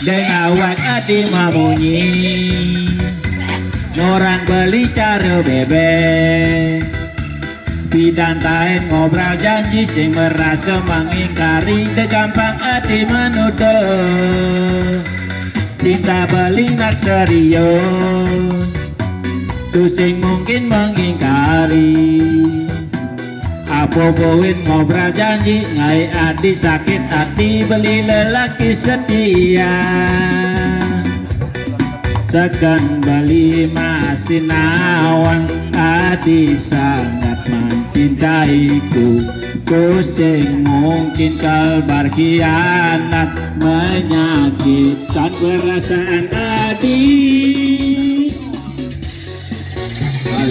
Dengan awak hati membunyi, orang beli cara bebek. Bidan tahen ngobrol janji sing merasa mengingkari, gampang hati menuduh. Cinta beli nak serius, tu sing mungkin mengingkari. Apa poin ngobrol janji, ngai adi sakit hati beli lelaki setia. Segan beli masih nawang, hati sangat mencintaiku. Ku sing mungkin kalbar khianat, menyakitkan perasaan hati.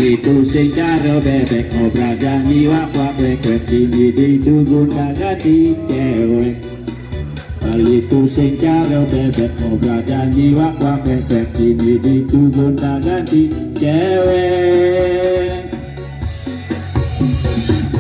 Itu sing cara bebek ngobrol janji wak bebek tinggi ditugun ganti cewek. Itu sing cara bebek ngobrol janji wak bebek tinggi ditugun ganti cewek.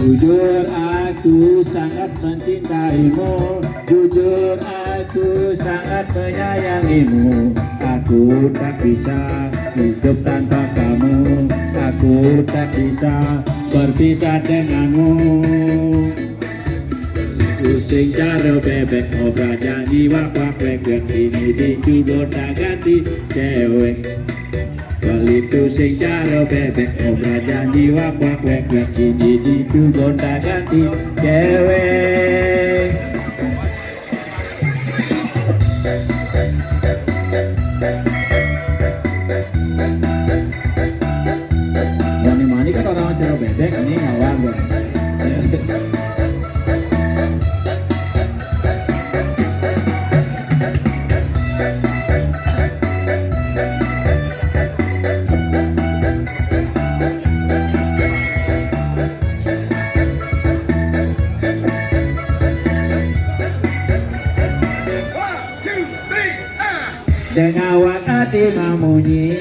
Jujur aku sangat mencintaimu, jujur aku sangat menyayangimu. Aku tak bisa hidup tanpa kamu, aku tak bisa berpisah denganmu. Pusing cara bebek ngobrol janji wak bebek ini dituduh tak ganti cewek. Itu sing cara bebek ngobrol janji wak bebek ini dituduh tak ganti cewek. Mani-mani kan orang cara bebek ini ngawang gue. Dengan awak hati memunyi,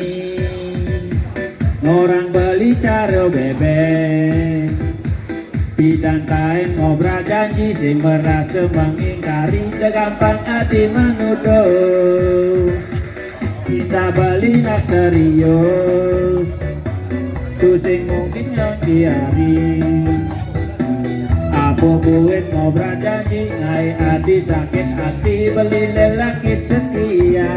orang beli cara bebek. Bidan kain ngobrol janji sing merasa mengingkari, gampang hati menuduh. Kita beli nak serius, tu sing mungkin nyongkiari. Apa buat ngobrol janji, ngai hati sakit hati beli lelaki setia.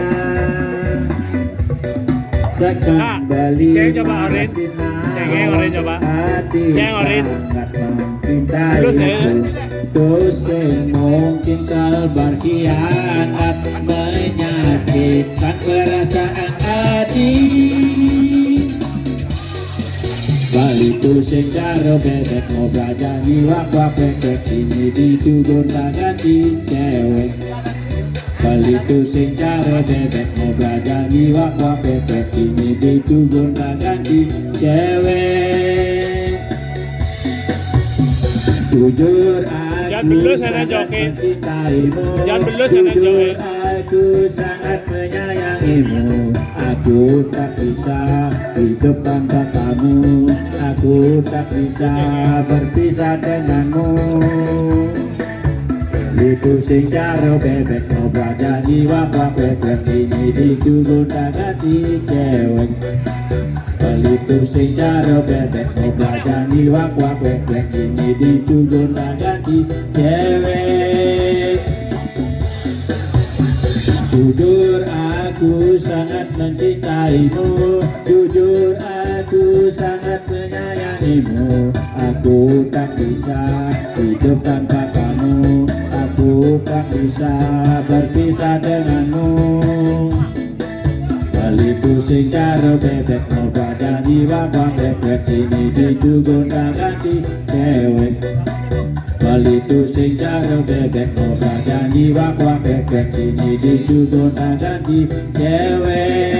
Sekan beli masih nawang, hati sangat mencintaiku. Terus sing mungkin kalbar khianat, menyakitkan perasaan hati. Bali tu sing cara bebek ngobrol janji wak bebek ini dituduh tak ganti cewek. Bali tu sing cara bebek ngobrol janji wak bebek ini dituduh tak ganti cewek. Jujur aku sangat mencintaimu, jujur aku sangat menyayangimu. Aku tak bisa hidup tanpa kamu, aku tak bisa berpisah denganmu. Itu sing cara bebek ngobrol janji wak bebek ini dituduh tak ganti cewek. Itu sing cara bebek ngobrol janji wak bebek ini dituduh tak ganti cewek. Jujur aku sangat mencintaimu, jujur aku sangat menyayangimu. Aku tak bisa hidup tanpa kamu, aku tak bisa berpisah denganmu. Itu sing cara bebek ngobrol janji wak bebek ini dituduh tak ganti cewek. Itu sing cara bebek ngobrol janji wak bebek ini dituduh tak ganti cewek.